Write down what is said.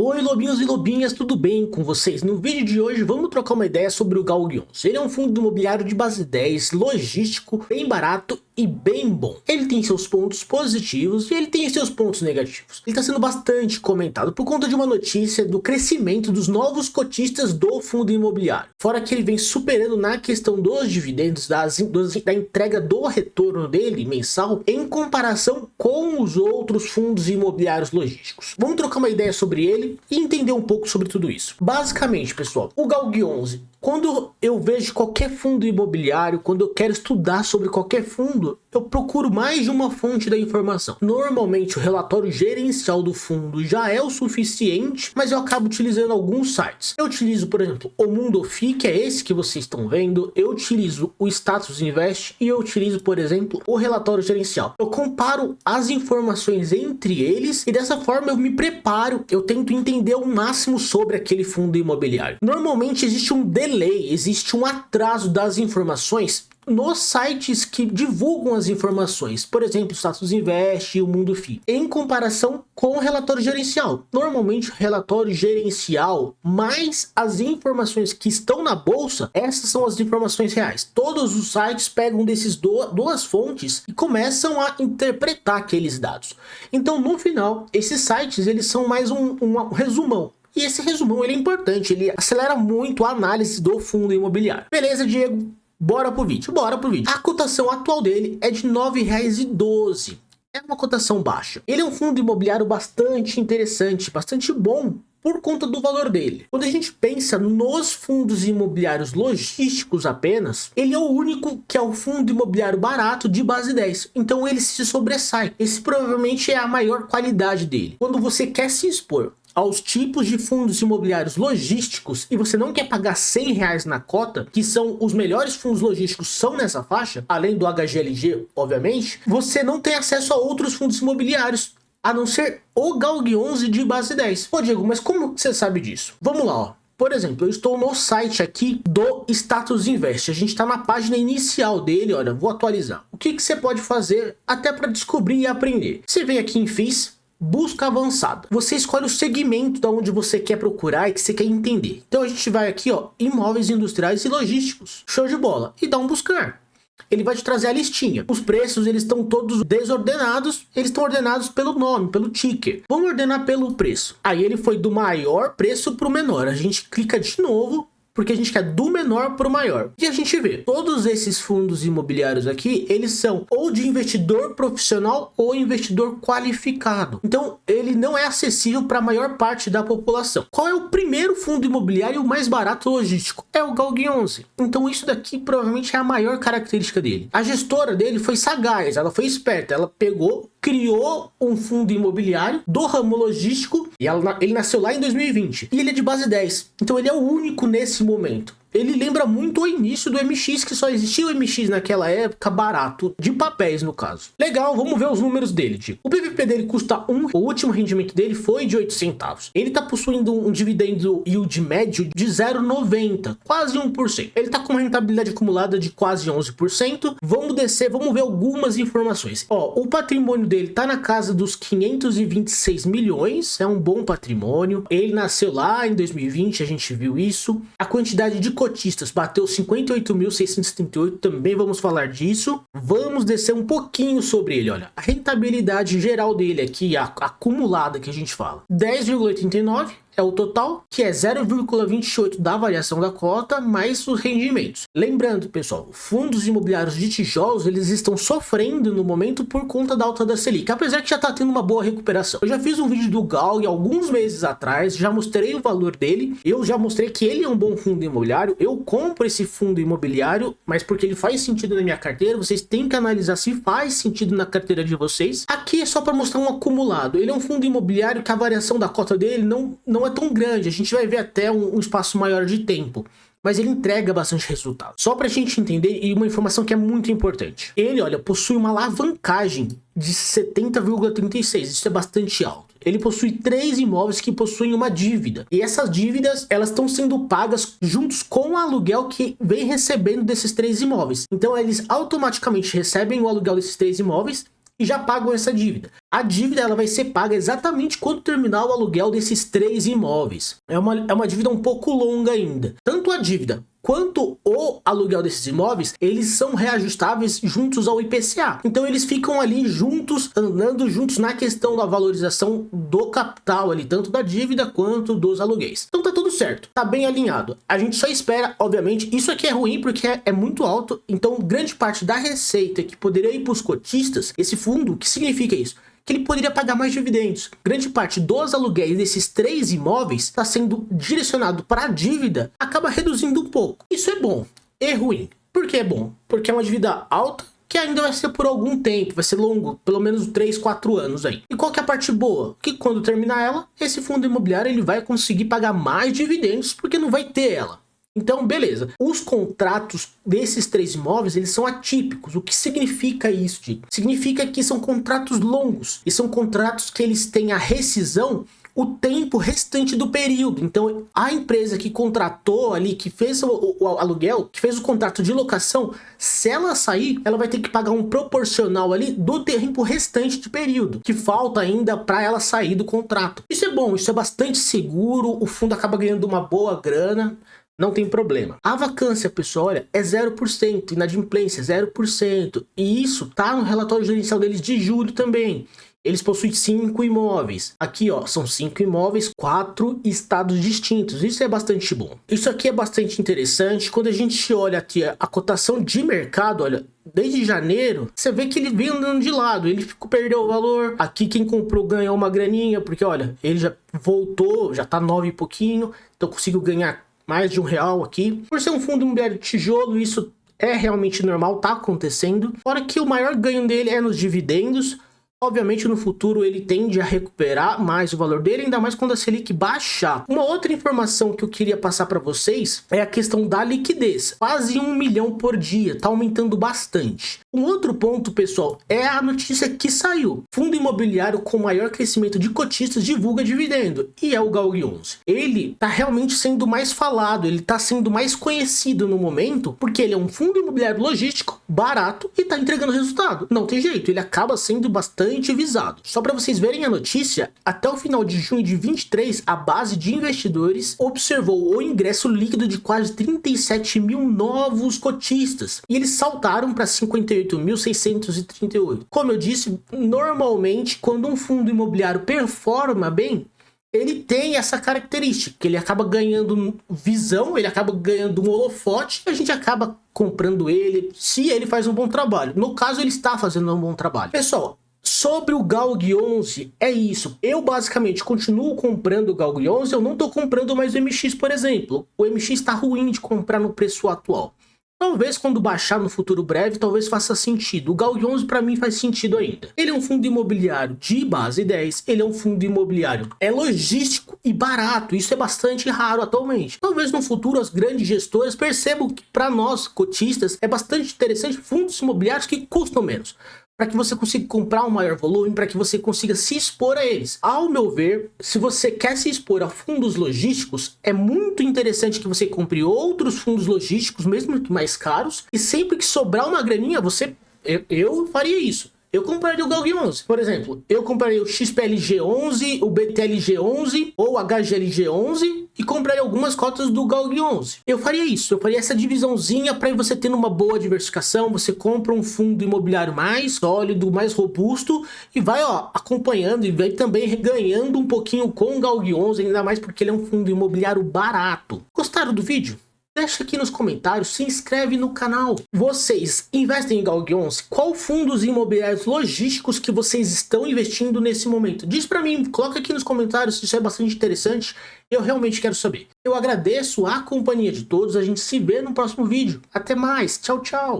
Oi lobinhos e lobinhas, tudo bem com vocês? No vídeo de hoje vamos trocar uma ideia sobre o Galg 11. Ele é um fundo imobiliário de base 10, logístico, bem barato e bem bom. Ele tem seus pontos positivos e ele tem seus pontos negativos. Ele está sendo bastante comentado por conta de uma notícia do crescimento dos novos cotistas do fundo imobiliário. Fora que ele vem superando na questão dos dividendos, da entrega do retorno dele mensal em comparação com os outros fundos imobiliários logísticos. Vamos trocar uma ideia sobre ele e entender um pouco sobre tudo isso. Basicamente, pessoal, o Galg 11, quando eu vejo qualquer fundo imobiliário, quando eu quero estudar sobre qualquer fundo, eu procuro mais de uma fonte da informação. Normalmente o relatório gerencial do fundo já é o suficiente, mas eu acabo utilizando alguns sites. Eu utilizo, por exemplo, o Mundofi, que é esse que vocês estão vendo. Eu utilizo o Status Invest e eu utilizo, por exemplo, o relatório gerencial. Eu comparo as informações entre eles e dessa forma eu me preparo, eu tento entender o máximo sobre aquele fundo imobiliário. Normalmente existe um delay, existe um atraso das informações nos sites que divulgam as informações, por exemplo, o Status Invest e o Mundofi, em comparação com o relatório gerencial. Normalmente o relatório gerencial mais as informações que estão na bolsa, essas são as informações reais. Todos os sites pegam desses duas fontes e começam a interpretar aqueles dados. Então no final, esses sites eles são mais um resumão. E esse resumão ele é importante, ele acelera muito a análise do fundo imobiliário. Beleza, Diego? Bora pro vídeo, bora pro vídeo. A cotação atual dele é de R$ 9,12. É uma cotação baixa. Ele é um fundo imobiliário bastante interessante, bastante bom por conta do valor dele. Quando a gente pensa nos fundos imobiliários logísticos apenas, ele é o único que é o fundo imobiliário barato de base 10. Então ele se sobressai. Esse provavelmente é a maior qualidade dele. Quando você quer se expor aos tipos de fundos imobiliários logísticos e você não quer pagar R$100 na cota, que são os melhores fundos logísticos são nessa faixa, além do HGLG, obviamente, você não tem acesso a outros fundos imobiliários, a não ser o Galg 11 de base 10. Pô, Diego, mas como você sabe disso? Vamos lá, ó. Por exemplo, eu estou no site aqui do Status Invest. A gente está na página inicial dele, olha, vou atualizar. O que você pode fazer até para descobrir e aprender? Você vem aqui em FIIs, busca avançada. Você escolhe o segmento da onde você quer procurar e que você quer entender. Então a gente vai aqui, ó, imóveis industriais e logísticos. Show de bola. E dá um buscar. Ele vai te trazer a listinha. Os preços, eles estão todos desordenados. Eles estão ordenados pelo nome, pelo ticker. Vamos ordenar pelo preço. Aí ele foi do maior preço para o menor. A gente clica de novo, porque a gente quer do menor para o maior. E a gente vê, todos esses fundos imobiliários aqui, eles são ou de investidor profissional ou investidor qualificado. Então, ele não é acessível para a maior parte da população. Qual é o primeiro fundo imobiliário mais barato logístico? É o Galg 11. Então, isso daqui provavelmente é a maior característica dele. A gestora dele foi sagaz, ela foi esperta, ela pegou, criou um fundo imobiliário do ramo logístico e ele nasceu lá em 2020 e ele é de base 10, então ele é o único nesse momento. Ele lembra muito o início do MX, que só existia o MX naquela época, barato, de papéis no caso. Legal, vamos ver os números dele, tipo. O PVP dele custa 1, o último rendimento dele foi de 8 centavos. Ele tá possuindo um dividendo yield médio de 0,90, quase 1%. Ele tá com uma rentabilidade acumulada de quase 11%. Vamos descer, vamos ver algumas informações. Ó, o patrimônio dele tá na casa dos 526 milhões, é um bom patrimônio. Ele nasceu lá em 2020, a gente viu isso. A quantidade de cotistas bateu 58.638, também vamos falar disso. Vamos descer um pouquinho sobre ele, olha. A rentabilidade geral dele aqui, a acumulada que a gente fala, 10,89 é o total, que é 0,28 da variação da cota, mais os rendimentos. Lembrando, pessoal, fundos imobiliários de tijolos, eles estão sofrendo no momento por conta da alta da Selic, apesar que já está tendo uma boa recuperação. Eu já fiz um vídeo do Galg alguns meses atrás, já mostrei o valor dele, eu já mostrei que ele é um bom fundo imobiliário, eu compro esse fundo imobiliário, mas porque ele faz sentido na minha carteira, vocês têm que analisar se faz sentido na carteira de vocês. Aqui é só para mostrar um acumulado, ele é um fundo imobiliário que a variação da cota dele não é tão grande, a gente vai ver até um espaço maior de tempo, mas ele entrega bastante resultado. Só pra gente entender, e uma informação que é muito importante, ele, olha, possui uma alavancagem de 70,36, isso é bastante alto. Ele possui 3 imóveis que possuem uma dívida, e essas dívidas, elas estão sendo pagas juntos com o aluguel que vem recebendo desses 3 imóveis. Então eles automaticamente recebem o aluguel desses 3 imóveis e já pagam essa dívida. A dívida ela vai ser paga exatamente quando terminar o aluguel desses 3 imóveis. É uma dívida um pouco longa ainda. Tanto a dívida quanto o aluguel desses imóveis, eles são reajustáveis juntos ao IPCA. Então eles ficam ali juntos, andando juntos na questão da valorização do capital ali, tanto da dívida quanto dos aluguéis. Então tá tudo certo, tá bem alinhado. A gente só espera, obviamente, isso aqui é ruim porque é muito alto, então grande parte da receita que poderia ir para os cotistas, esse fundo, o que significa isso? Que ele poderia pagar mais dividendos. Grande parte dos aluguéis desses 3 imóveis está sendo direcionado para a dívida, acaba reduzindo um pouco. Isso é bom e ruim. Por que é bom? Porque é uma dívida alta que ainda vai ser por algum tempo, vai ser longo, pelo menos 3, 4 anos aí. E qual que é a parte boa? Que quando terminar ela, esse fundo imobiliário ele vai conseguir pagar mais dividendos porque não vai ter ela. Então, beleza. Os contratos desses 3 imóveis, eles são atípicos. O que significa isso, Diego? Significa que são contratos longos. E são contratos que eles têm a rescisão o tempo restante do período. Então, a empresa que contratou ali, que fez o aluguel, que fez o contrato de locação, se ela sair, ela vai ter que pagar um proporcional ali do tempo restante de período, que falta ainda para ela sair do contrato. Isso é bom, isso é bastante seguro, o fundo acaba ganhando uma boa grana. Não tem problema. A vacância, pessoal, olha, é 0%, inadimplência 0%. E isso tá no relatório gerencial deles de julho também. Eles possuem 5 imóveis. Aqui, ó, são 5 imóveis, 4 estados distintos. Isso é bastante bom. Isso aqui é bastante interessante. Quando a gente olha aqui a cotação de mercado, olha, desde janeiro, você vê que ele vem andando de lado. Ele perdeu o valor. Aqui quem comprou ganhou uma graninha, porque olha, ele já voltou, já tá 9 e pouquinho. Então conseguiu ganhar mais de R$1 aqui. Por ser um fundo imobiliário de tijolo, isso é realmente normal, tá acontecendo. Fora que o maior ganho dele é nos dividendos. Obviamente no futuro ele tende a recuperar mais o valor dele, ainda mais quando a Selic baixar. Uma outra informação que eu queria passar para vocês é a questão da liquidez. Quase 1 milhão por dia, tá aumentando bastante. Um outro ponto, pessoal, é a notícia que saiu. Fundo imobiliário com maior crescimento de cotistas divulga dividendo, e é o GALG11. Ele tá realmente sendo mais falado, ele tá sendo mais conhecido no momento, porque ele é um fundo imobiliário logístico, barato e tá entregando resultado. Não tem jeito, ele acaba sendo bastante visado. Só para vocês verem a notícia, até o final de junho de 23, a base de investidores observou o ingresso líquido de quase 37 mil novos cotistas, e eles saltaram para 58.638. Como eu disse, normalmente quando um fundo imobiliário performa bem, ele tem essa característica, que ele acaba ganhando visão, ele acaba ganhando um holofote, e a gente acaba comprando ele, se ele faz um bom trabalho. No caso, ele está fazendo um bom trabalho. Pessoal, sobre o GALG11, é isso. Eu basicamente continuo comprando o GALG11, eu não estou comprando mais o MX, por exemplo. O MX está ruim de comprar no preço atual. Talvez quando baixar no futuro breve, talvez faça sentido. O GALG11 para mim faz sentido ainda. Ele é um fundo imobiliário de base 10, ele é um fundo imobiliário logístico e barato. Isso é bastante raro atualmente. Talvez no futuro as grandes gestoras percebam que para nós cotistas é bastante interessante fundos imobiliários que custam menos, para que você consiga comprar um maior volume, para que você consiga se expor a eles. Ao meu ver, se você quer se expor a fundos logísticos, é muito interessante que você compre outros fundos logísticos, mesmo que mais caros, e sempre que sobrar uma graninha, eu faria isso. Eu compraria o GALG11, por exemplo. Eu compraria o XPLG11, o BTLG11 ou o HGLG11 e compraria algumas cotas do GALG11. Eu faria isso, eu faria essa divisãozinha para você ter uma boa diversificação. Você compra um fundo imobiliário mais sólido, mais robusto e vai acompanhando e vai também ganhando um pouquinho com o GALG11, ainda mais porque ele é um fundo imobiliário barato. Gostaram do vídeo? Deixa aqui nos comentários, se inscreve no canal. Vocês investem em GALG11? Qual fundos imobiliários logísticos que vocês estão investindo nesse momento? Diz pra mim, coloca aqui nos comentários, isso é bastante interessante. Eu realmente quero saber. Eu agradeço a companhia de todos, a gente se vê no próximo vídeo. Até mais, tchau, tchau.